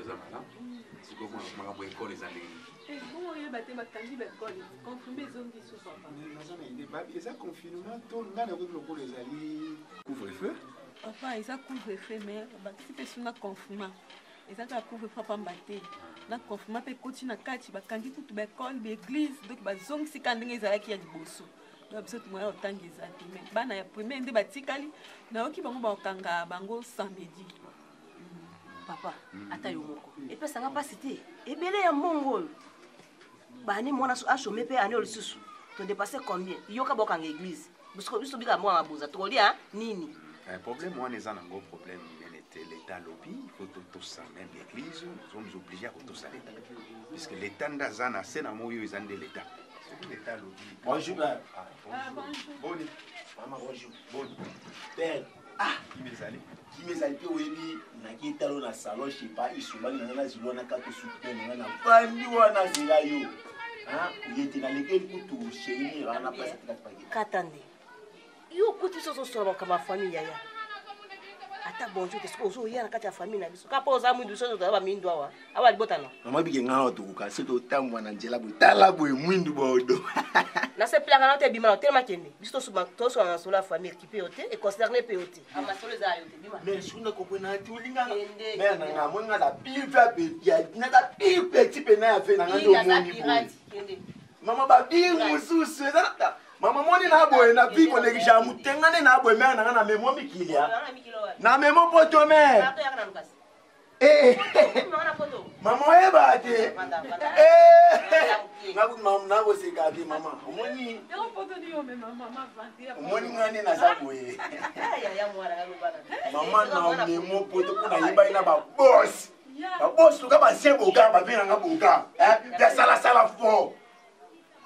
là. C'est comment on va école les années. Bon, il y a des bâtiments d'école. Confirmé zone qui sont pas. Et ça confinement, tout le monde a les alliés. Couvre-feu. Papa, ils ont couvre-feu, mais si personne n'a confinement, ils ont couvre-feu pas battre. Na confinement peut continuer à catch, ba kandi toute l'école, l'église, donc ba zone si kandi ngeza qui a du bosso. Donc ça tout moi autant ngeza mais bana ya premier ndé batikali na oki bango ba kanga bango samedi. Papa, ata yo moko. Et puis ça n'a pas cité. Et belé ya mongol. Bani mona a chômé pe année lisusu. To dépasser combien? Yo ka boka l'église. Parce que bika moi maboza. To lia nini? Un problème moi les un gros problème mais l'état lobby, il faut tout ça même l'église, nous sommes obligés à tout ça l'état. Puisque l'état d'Azana c'est na moyo ils ont de l'état. L'état lobby. Bonjour. Bonjour. Bonjour. Maman bonjour. Bonjour. Père. Ah, qui m'est allé? Qui m'est allé au Ebi, na qui est allé dans salon, je sais pas, ils sont là, ils ont zilo na kato soutenir, na bandi wana zela yo. Hein? Il était dans lesquels pour tout chéri, on a passé la paquet. Katande. Yo kuti so so kama famille yaya. Ata bonjour qu'est-ce que ozo ya na kati ya famille na biso. Kapa oza mwindu so to ba mindwa wa. Aba libotana. Mama bike ngana to ka se to tambwa na njela bo tala bo mwindu bodo. Na se plaka na te bima tellement kende. Biso so to so na so la famille qui peut et concerné peut ôter. Ama so les ayo te bima. Mais je ne comprends pas tout linga. Mais na mo ngala pire pe ya na ta pire petit pe na fait na ndo moni. Mama ba bi mususu ezata. Mama moni na boye na pi ko le jamu tengane na boye me na memo mikilia. Na memo poto me. Mama eba te. Ngabu mama na go sekadi mama. Moni. Yo poto ni yo me mama vanti. Moni ngani na sa boye. Mama na memo poto kuna yeba ina ba boss. Ba boss luka ba sebo ka ba vina ngabuka. Ya sala fo.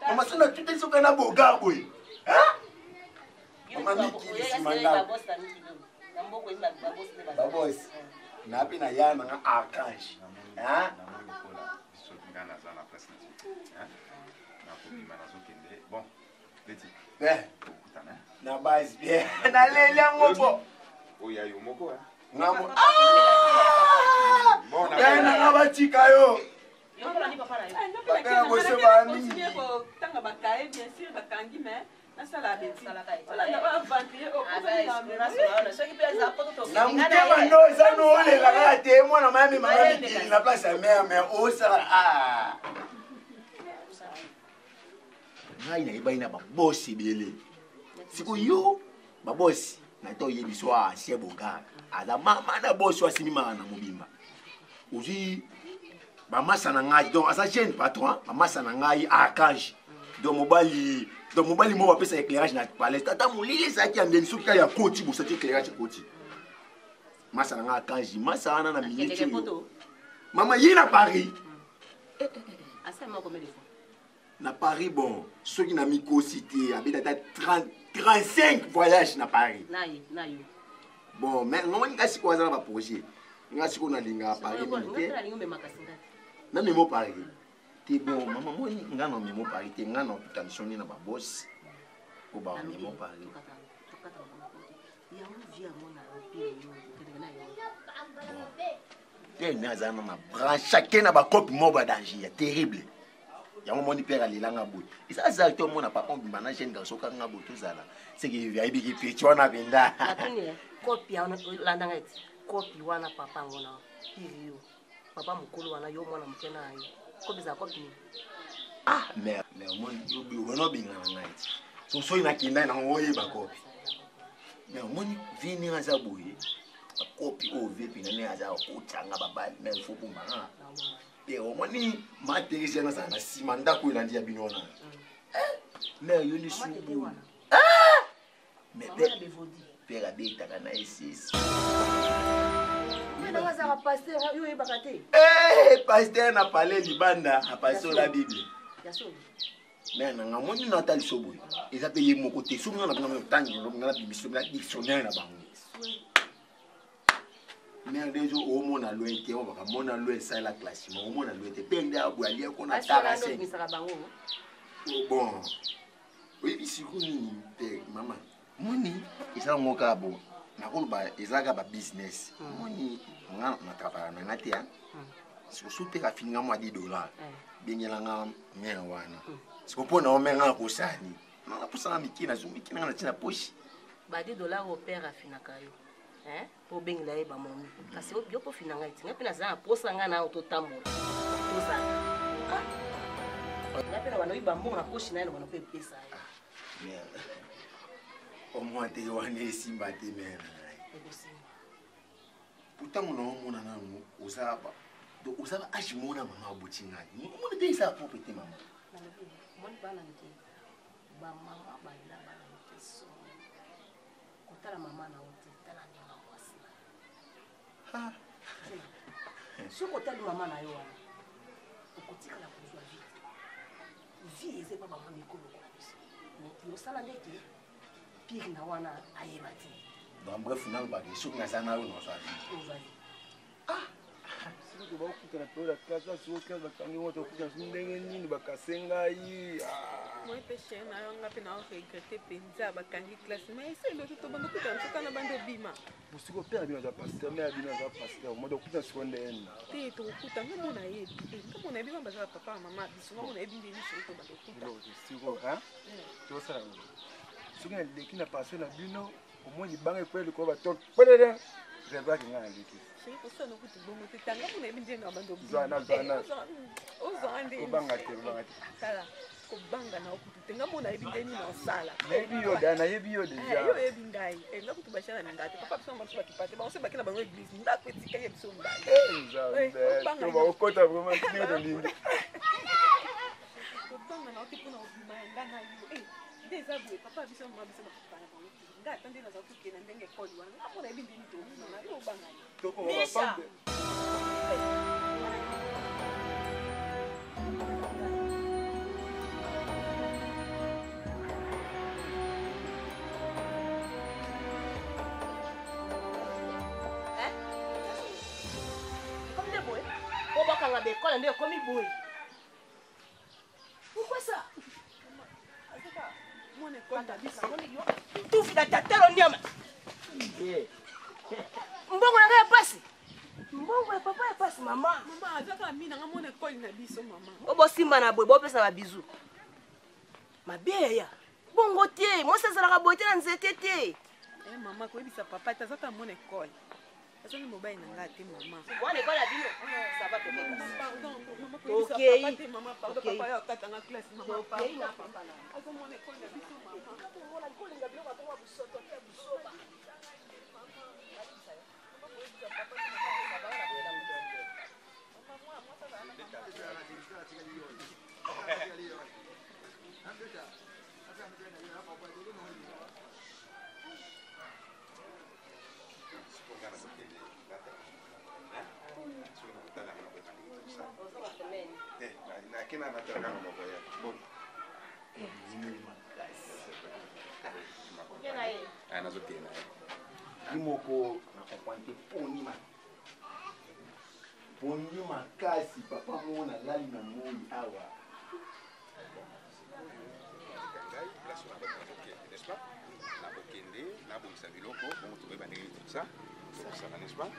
Mama sina tuti soka na boga boy. Hein? Mama miki simanda. Ba boss. Na bi na ya na archange. Hein? Bon, Betty. Na base bien. Na lele ngopo. Oya yo moko hein. Ngamo. Bon, na ngaba tika yo. Maman sanangai donc à sa jeune patron maman sanangai archange donc mobali mo va faire éclairage na palais tata molili ça qui amène sous ya koti pour cet éclairage koti maman sanangai archange maman sana na minute maman yi na Paris asa mo combien de fois na Paris bon ceux qui na miko cité habite à 35 voyages na Paris na yo bon mais non on kasi quoi ça va projet ngasi ko na linga Paris militaire na memo Paris te bon mama moni ngano memo Paris te ngano tutamisoni na ba boss ko ba memo Paris ya via mona te na zana na branche chacun na ba copie moba danger terrible ya moni père alelanga bout et ça ça to mona papa mbimba na jeune garçon ka ngabo to zala c'est que via ibiki pichwa na benda copie ya landanga copie wana papa ngona hiyo papa mukulu wana yo mwana mukena ayo copie za copie ah mais mon yobi wono bingana ngai so ina kinda na ngoye ba copie mais mon vini ngaza boye copie o vepi na ne aza ko tanga babali mais faut pour manga et au moni materisi na sana simanda ko ilandi ya binona mais yo ni subu ah mais père abita kana isis pasteur na parlé libanda a passé la Bible. Mais na ngamoni na tali sobo. Eza pe ye moko te somo na bana tangi na bibiso na dictionnaire na bango. Mais déjà au mona lointé on va mona loin ça la classe mais au mona lointé pende abu alia ko na tara sen. Bon. Oui bisi ko ni te mama. Moni isa ngoka bo. Na ko ba ezaka ba business. Moni na travailler na ngatia. so pe ka fininga mwa $10 bengelanga mère wana siko pona o menga ko sani na pusanga mikina zo mikina na tina poshi ba $10 au père afinaka yo po bengela ye ba momi kasi yo po finanga itinga pe na za posa nga na ototambola toza na pe na bana iba mbongo na poshi na ye bana pe pesa ye mère o mwa te wana esimba te mère pourtant mon na uzaba donc uzaba ajimona mama abutinga mon te isa po pete mama mon bana nti ba mama ba ila ba nti so kotala mama na ote tala ndinga kwasi ha so kotala mama na yo wana okotika la kuzwa vie eze ba mama mikolo kwa biso mais yo sala ndeki pire na wana ayebati donc bref na ba ke soki na sana yo no sa siko bakutana pe la kasa soki bakangi moto okutana ndenge nini bakasengai moi mpe chere na yo nga mpe na oregrete mpenza bakangi classe mais eselo to tobanda okutana soka na bando obima mosiko mpe na bino aza paster me ya bino aza paster moto okutana siko ndeni te tokokuta nga mona yebi nga mona yebi bamba aza papa ya mama biso nga mona yebi ndeni solo tobanda okuta siko tosala soki na leki na paster na bino omoi libanga ekweli ko bato pelele zebaki nga na leki chéri kosana okuti bongo te tanga mona yebi ndenge na bando zwana ozwanga nde obanga te sala kobanga na okutu te nga mona yebi ndeni na osala nayebi yo da nayebi yo deja yo yebi ngai nga kutu bashana minga te papa biso babiso bakipate te bango se bake na bango église ndako etika ye biso ngai bakokota vraiment ndenge tolingi kobanga na ote mpona obima ya nga na yo nde eza boye papa biso mama biso bakipana bango nga ata nde naza kokende ndenge ekoli wana nga mona yebi ndeni tobima na yo obanga ye bakanga bekola nde ekomi boye pourquoi ça tufida tatelo nyama mbongo nanga ya pasi mbongo ya papa ya pasi mama azaka mina nga mona ekoli na biso mama obosimba na boye bopesa babizu mabeya bongo te mwasi azalaka boye te na nzete te mama koyebisa papa te azaka mona ekoli azali mobali na nga te mama wana ekoli ya bino saba Kina nataka na mambo yake. Bon. Anazo tena. Imoko na kwante poni makasi papa mona lali na moi awa. N'est-ce pas? Na bokende, na bongisa biloko, bon to ba ndenge tout ça. Ça va, n'est-ce pas?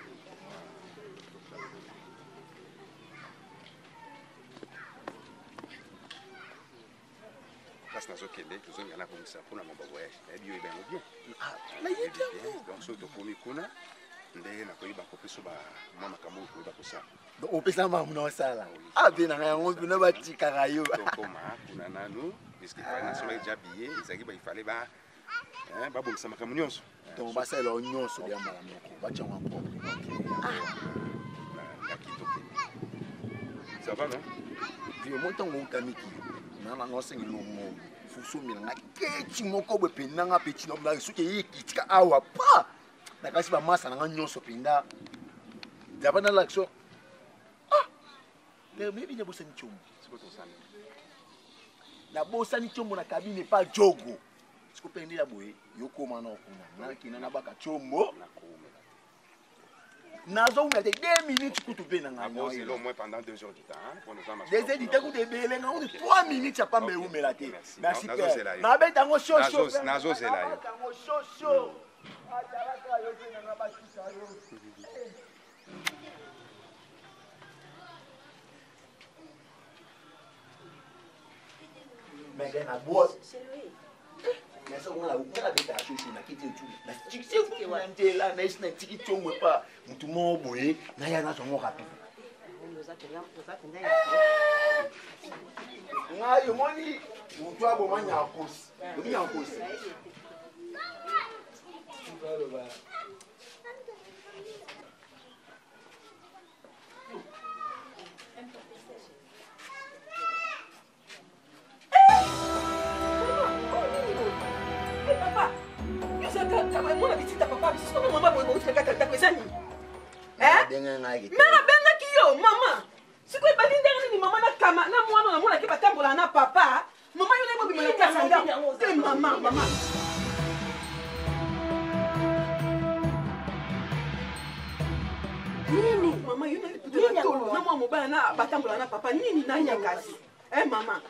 Parce que nous avons commencé pour notre voyage. Et bien, bien. Donc, ce que nous avons ndenge nakoyeba kopesa ba mama kamu koyeba kosa donc opesa mama na osala abena yango bino batikaka yo tokoma kuna nanu puisque na solo déjà billet ezaki ba ifale ba babongisa makambo nyonso donc basala nyonso ya mbala moko bachango mpo ça va non puis montant mon tamiki nana no sengi no mo fusumi na keti moko be penanga petit no na suke yikitika awa pa na kasi ba masa na nyonso pinda dabana l'action mais maybe ne bosani chomo siko to sana na bosani chomo na kabine pa jogo siko pende ya boye yokoma na okuna na kina na baka chomo na koma nazo ngate 2 minutes kutu pe na ngana c'est au moins pendant 2 heures du temps pour nous en 2 heures du temps kutu bele na 3 minutes ya pamba umela te merci père na beta ngo shosho nazo zela yo ngo shosho ataraka yo na ngaba kisa yo Mais il y a un bois. Mais ça, on a des tâches, on a quitté tout. Mais tu sais, on a été là, mais je n'ai pas. Tout le monde bouillé, mais il y a un son rapide. Ah, il y a mon lit. On doit vous manger en course. Il y a en course. nabengaki yo mama sikoy ebandi ndenge nini mama na kama na mwana namonaki batambola na papa mama yo naye mobima na klasa ndako te mama nini mama yo naliputela tolo na mwa mobala na batambola na papa nini nanya kasi mama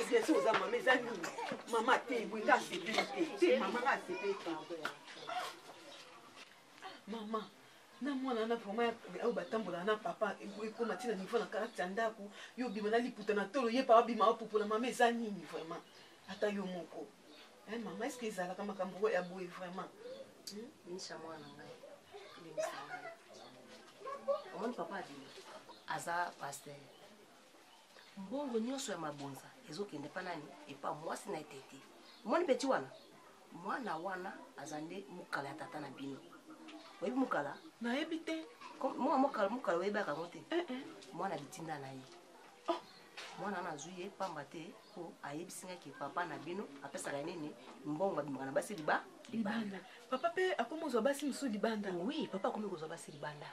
bien sûr oza mama eza nini mama te boye nga asepeli te mama nga asepeli mama na mwana na vraimen oyo batambola na papa ekoma ntina niveau na kati ya ndako yo bima na liputa na tolo ye papa bima opopola mama eza nini vraiment ata yo moko mama estce ezalaka makambo oyo ya boye vraiment bimisa mwana ngai bimisa ngai omoni papa adimi aza paster mbongo nyonso ya mabonza ezokende mpa nani epa mwasi na ete te omoni peti wana mwana wana aza nde mokala ya tata na bino oyebi mokala nayebi te mokala oyebaka yango te mwana bitinda na ye mwana wana azwi ye pamba te po ayebisingaki papa na bino apesaka nini mbongo abimaka na basi libanda papa mpe akomi kozwa basi mosusu libanda oui papa akomi kozwa basi libanda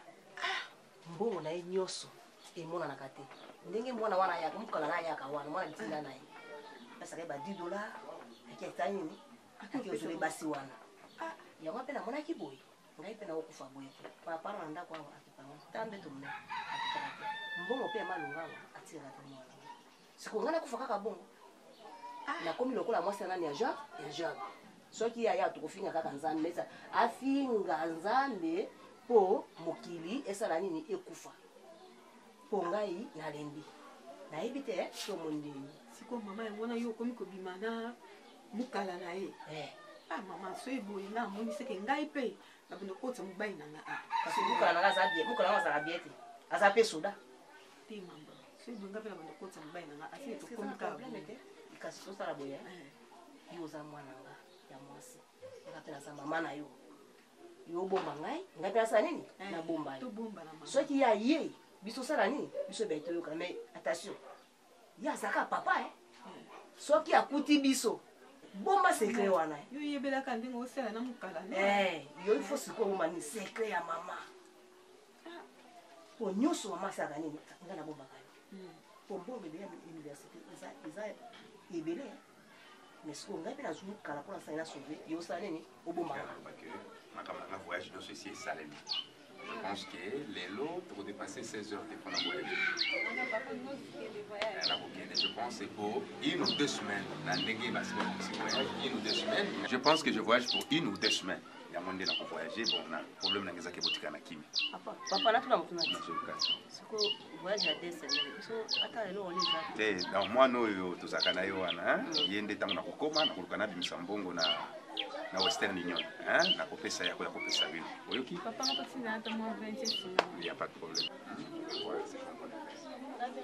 mbongo na ye nyonso emonanaka te ndenge mwana wana ayaka mokala na ayaka wana mwana bitinda na ye apesaka ye ba $10 aki ata nini aki ozwa basi wana yango mpe namonaki boye ngai mpe nakokufa boye te papa na ndako awa akipanga tambe tomne akipanga te mbongo mpe ya malunga awa atiraka te mwana siko ngai nakufa kaka bongo nakomi lokola mwasi nani ya Job soki aya tokofinga kaka nzambe esa afinga nzambe po mokili esala nini ekufa po ngai nalembi nayebi te tomondeni siko mama yango na yo okomi kobima na mokala na ye mama so eboye nga amoniseke ngai mpe nakondo kota mobali na nga kasi mokala nanga azala bie te aza mpe soda te mama so eboye nga mpe nakondo kota mobali na nga asi tokomi kaka te kasi tosala boye yo oza mwana nga ya mwasi nga mpe naza mama na yo yo obomba ngai ngai mpe nasala nini nabomba yo soki ya ye biso osala nini biso ebei toyoka mais attention ye azalaka papa soki akuti biso bomba secret wana yo yebelaka ndenge osala na mokala yo ifo sikoyo bomba ni secret ya mama po nyonso mama asalaka nini ngai nabombaka yo po mbongo ebele ya université eza ebele mais sikoyo ngai mpe nazwi mokala mpona sali na sauve yo osala nini obombaka makambo na voyage nyonso esi esalemi. Je pense que les lots pour dépasser 16 heures de prendre un voyage. Je pense que pour 1 ou 2 semaines, une ou 2 semaines. Je pense que je voyage pour 1 ou 2 semaines. Il y a un monde qui a voyagé, bon, on a un problème dans les activités à Kimi. Papa, là, tu l'as montré. C'est quoi voyage à 2 semaines? Donc, moi, nous, tous à Kanayoana, il y a des temps à Kokoma, à Kokana, Bimsambongo, na Western Union, na kopesa ya kopesa vile. Oyoki? Papa ngapa sina hata mwa 27. Il n'y a pas de problème. Voilà,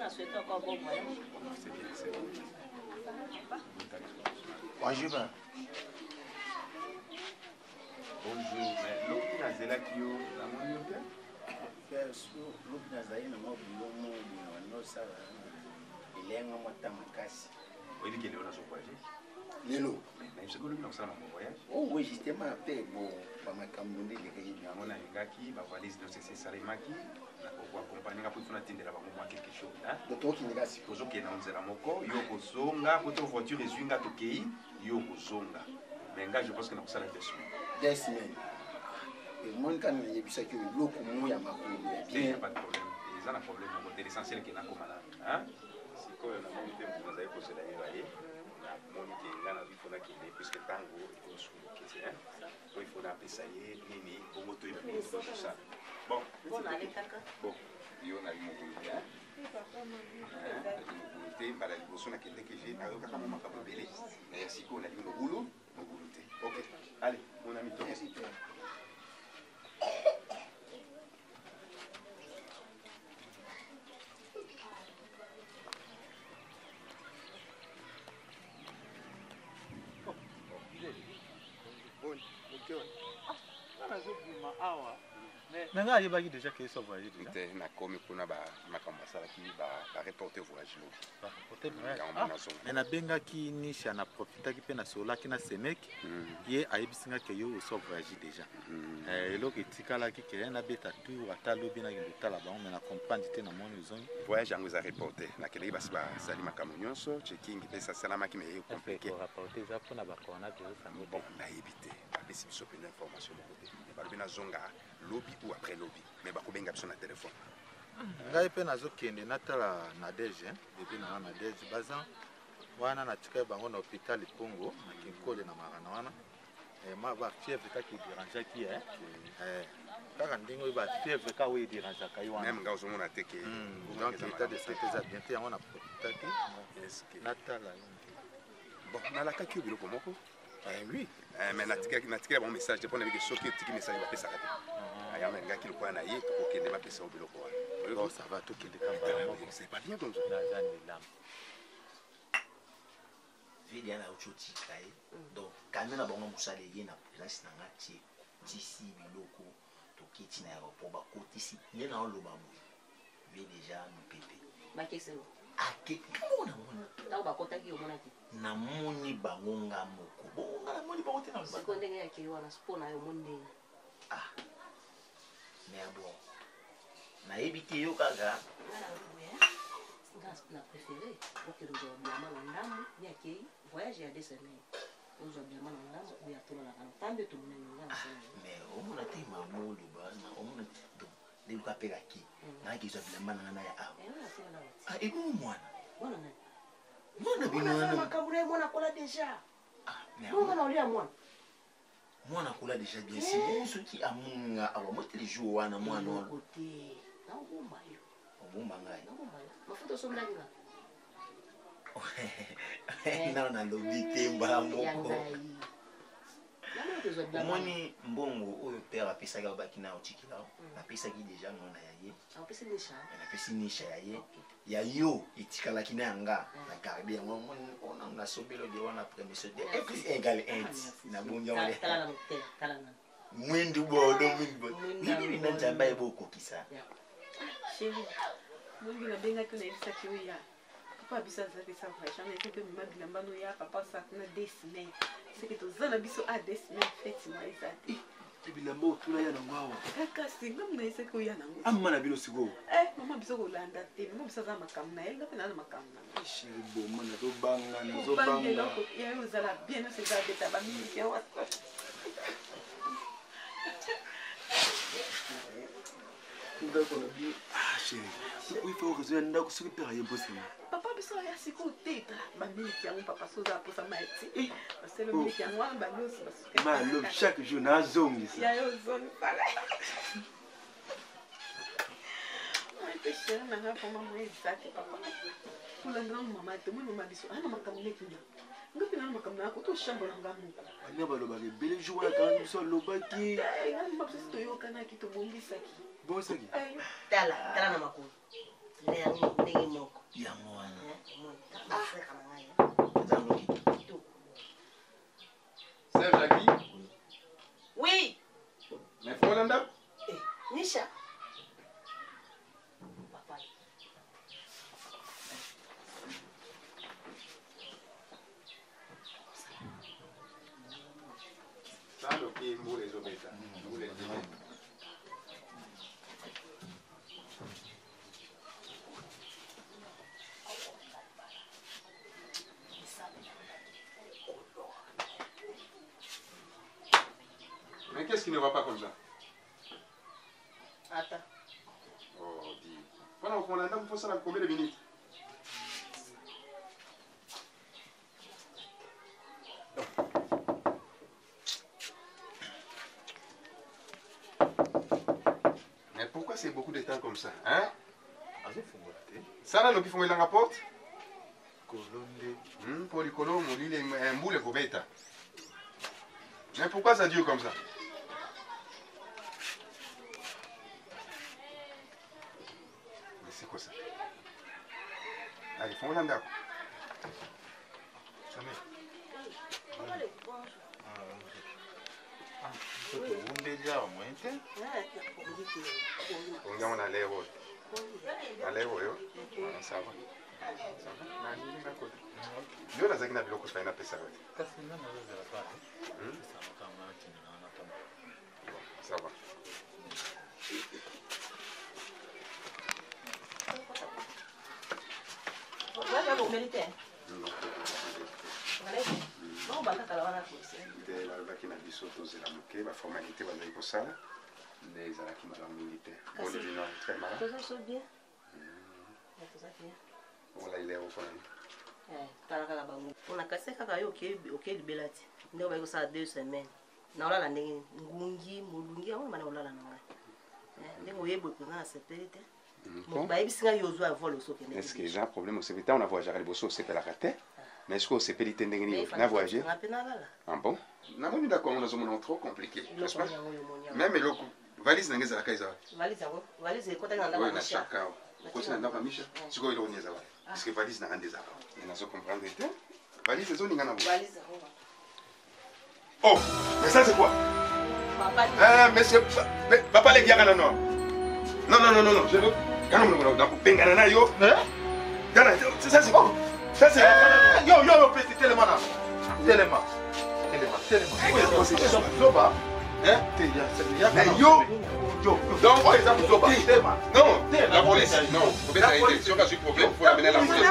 c'est bon. C'est bien, c'est bon. Bonjour. Bonjour, mais l'eau qui a zéla qui yo, la moni yo bien? L'eau qui a zéla na mwa bulomo na nosa ilenga mota makasi. Oui, il y a des gens Lelo. Mais je sais que nous sommes en voyage. Oh oui, justement, après, bon, pas ma camionne, les gars, on a un gars qui va valise de ces salimaki, pour accompagner pour faire atteindre quelque chose. D'autres qui n'est Pour ceux qui n'ont pas moko, yoko zonga, pour ton voiture et zwinga to kei, yoko zonga. Mais gars, je pense que nous sommes à 2 semaines. 2 semaines. Et moi, quand il y a ça que l'eau comme moi, il y a ma il n'y a pas de problème. Ils ont un problème. L'essentiel qui est là comme là. Si quoi, on a monté pour nous aller pour se aller. Puisque tango il faut appeler ça nini pour tout ça. Bon, bon allez caca. Bon, il y en a eu mon te mbala liboso nakende ke je ayokaka mo makambo ebele na ya sikoyo nalingi mobulu te. Ok, allez mon ami Thomas. Mais là, il y a déjà qui sont voyagés déjà. Te nakomi kuna makambo asalaki bareporte voyage lobi. Mais na benga ki nisha na profita ki pe na sola ki na semek ye ayebisinga ke yo so voyagé déjà. Elo ki tikala ki ke na beta tour ata lobi na ngita la ba on na comprendre te na mon zone. Voyage yango za reporte na keleki basi basali makambo nyonso checking pe salamaki me ye compliqué. Rapporter za pona ba coronavirus sango Bon, nayebi te bapesi biso pena information moko te balobi nazonga lobi ou après lobi mais bakobenga biso na telefone. Ngai pe nazokende natala Nadege depuis na Nadege bazan wana natika bango na hôpital Pongo na kinkole na marana wana ma ba fièvre ka ki dérange ki kaka ndingo ba fièvre ka we dérange ka yi wana même nga ozomona te ke donc état de santé za bien te yango na profita ki natala bon nalakaki yo biloko moko. Oui. Mais natika bon message te pona biki soki otiki message bapesaka te aya me ngaki lokola na ye tokokende bapesa yo biloko wana. Bon, ça va tout qui décampe. C'est pas bien comme ça. Vidi ana uchoti kai. Donc kamena bango musale ye na place na ngati tisi biloko to kiti na aéroport ba kotisi ye na loba mo. Ve déjà no pepe. Ba keselo. Ake mona. Ta ba kota ki omona ki. Na moni bango nga moko. Bon na moni bango te na loba. Sekonde nga ki wana spona yo monde. Ah. Mais bon. Na ebiki yo kaka. La préférée pour que nous ayons bien mal en âme, il y a qui voyage à des semaines. Nous avons bien mal en âme, il y a tout la campagne, tout le monde. Mais on a été maman, on a donc les capés à qui n'a qui soit bien mal en âme. Ah, et moi, moi, moi, on déjà. Ah, mais moi, on a moi. Moi, on a déjà bien sûr. Ceux qui a mon à moi, les jours, à moi, non. Bon mangai. Mafuta somla nga. Na na lobi temba moko. Moni mbongo oyo père apesa ka bakina otikila. Apesa ki déjà mona ya ye. Apesa nisha. Apesa nisha ya ye. Ya yo itikala kina yanga. Na garder yango on na sobelo de wana prémission de f égale 1 na bonja wale. Kala na. Mwindu bodo mwindu. Nini na njamba ebo kokisa. Chérie, moi je vais bien que les sacs qui y a. Papa bisa za pesa kwa chama et que mama bilamba no ya papa sa na dessiner. C'est que to zana biso a dessiner fête moi ezati. Et bilamba otula ya na ngwawa. Kaka singa mna ese ko ya nango. Amma na bino siko. Mama biso ko landa te, mama bisa za makamna elga pe na makamna. Chérie bon mana to banga na zo Banga banga. ya yo zala bien no se za beta ba mi ya wa. Ah chérie, il faut que je vienne là sur le père y bosser. Papa biso ya siko teta ba mi ya mon papa so za po sa maiti. Parce que le mi ya ngwa ba no so ba. Ma love chaque jour na zongi ça. Ya yo zone pala. Ai pe chérie na nga pour maman exact papa. Pour la grande maman te moi maman biso ana makamne kinga. Ngapi na makamna ko to chambre nga mo. Anya baloba ke bele jour na quand biso lobaki. Nga mapso to yo kana ki to bombisaki. Bon ça qui. Tala na makulu. Le ndenge moko. Ya mwana. C'est Jackie. Oui. Mais Folanda. Nisha. Papa. Ça le qui mou les obéta. Mou les Mais qu'est-ce qui ne va pas comme ça? Attends. Oh, dis. Pendant qu'on a un pour ça, combien de minutes? Mais pourquoi c'est beaucoup de temps comme ça? Hein? Ça là, nous qui font la porte? Pour les colons, un boule pour bêta. Mais pourquoi ça dure comme ça? Mais c'est quoi ça? Allez, faut l'en d'accord. On a l'air haut. On a l'air haut, ça va. Ndio lazaki na biloko faina pesa yote. Ça va. balobaki na biso tozela moke baformalité bazali kosala nde ezalaki malamu mingi te olivino très malade olailero mpona tala kaka bango mpona kasi kaka yo oke libela ti ndenge bayi kosala 2 semaines naolala ndenge ngungi molungi yango mana olala na ngai ndenge oyebwe mpenza na sepeli te bayebisi ngai yozwa avole osokende est ce que j'ai un problème osepeli on a voyagé liboso osepelaka te mais est ce que osepeli te ndenge nini na voyagé ah bon namoni ndako yango nazomona trop compliqué n'est-ce pas même eloko valise nange ezalaka eza valise ekotaki na ndako na chaka okoti na ndako ya misha sikoyo eloko nini ezalaka parce que valise nanga nde ezalaka nazo comprendre te valise ezoninga na oh mais ça c'est quoi monsieur papa les gars non non je veux quand on a bengana na yo gana ça c'est quoi ça c'est yo petit tellement zoba hein mais yo donc par exemple zoba non la police non faut bien arrêter si on a ce problème faut amener la police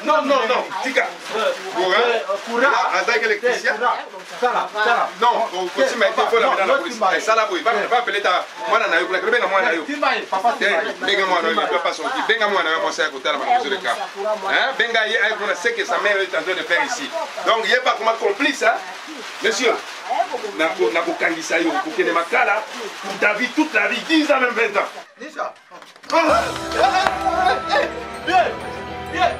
non, tika. Avec l'électricien. Non, on continue à être pour la police. Ça là, il va appeler ta. Moi, on a eu la benga moi na yo. Benga moi na yo, il va pas sortir. Benga moi na yo, on s'est à côté là, on le cas. Hein, benga y a qu'on sait que sa mère est en train de faire ici. Donc, il y a pas comment complice hein. Monsieur. Na kokangisa yo, kokende makala pour ta vie toute la vie, 10 ans même 20 ans. Nisha. Viens.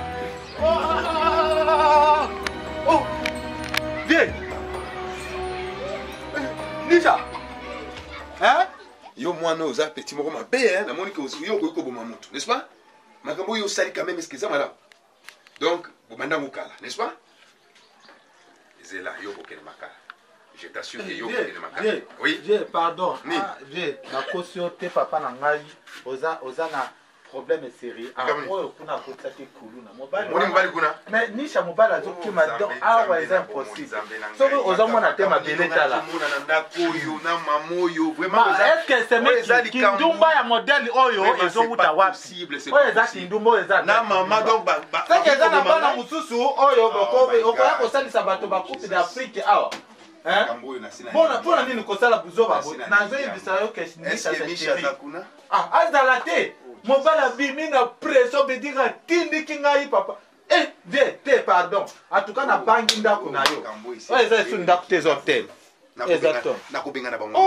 Oh, viens. Nisha. Hein? Yo moi no za petit moko mabe hein, na moni que yo ko boma moto, n'est-ce pas? Makambo yo sali quand même est-ce que ça mala. Donc, bomanda mukala, n'est-ce pas? Zela yo kokende makala. Je t'assure que yo kokende makala. Oui. Viens, pardon. Viens, na caution te papa na ngai, oza na problème sérieux. Oyo kuna kotaki kuluna. Mobali kuna. Mais nisha mobali azokima donc awa eza impossible. Soki ozomona te mabele tala. Na mamoyo vraiment est-ce que c'est mec kindumba ya modèle oyo ezowuta wapi? Oyo eza kindumba oyo eza. Na mama donc ba. C'est que eza na bana mususu oyo bokobe okoya kosalisa bato ba coupe d'Afrique awa. Bona nini kosala buzoba nazoyebisa yo ke nisha zakuna azala te mobala bimi na pression bedira tindiki ngai papa viens te pardon atuka na bangi ndako na yo oyo eza esu ndako te ezo te exactement nakobengana bango